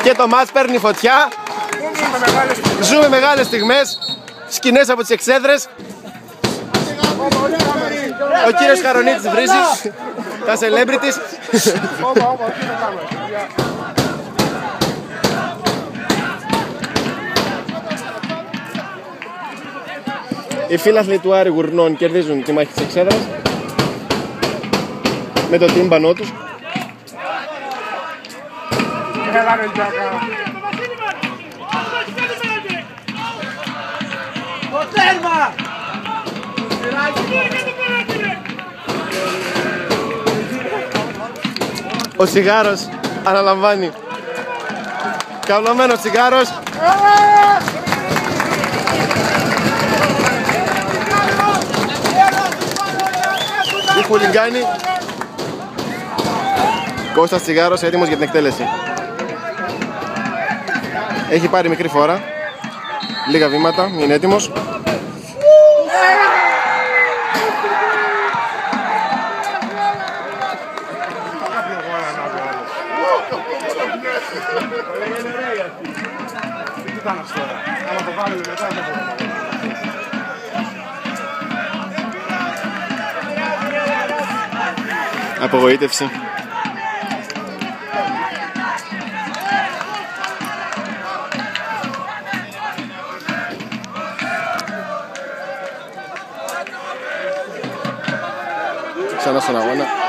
Και το μάτς παίρνει φωτιά. Ζούμε μεγάλες στιγμές. Σκηνές από τις εξέδρες. Ο κύριος Χαρονίτης βρίζει τα celebrities. Οι φίλαθλοι του Άρη Γουρνών κερδίζουν τη μάχη της εξέδρας με το τύμπανό τους. Ο τσιγάρος αναλαμβάνει. Καυλωμένος τσιγάρος. Η χουλιγκάνη. Κώστας Τσιγάρος έτοιμος για την εκτέλεση. Έχει πάρει μικρή φόρα. Λίγα βήματα, είναι έτοιμος. Απογοήτευση. Ξανά στον αγώνα.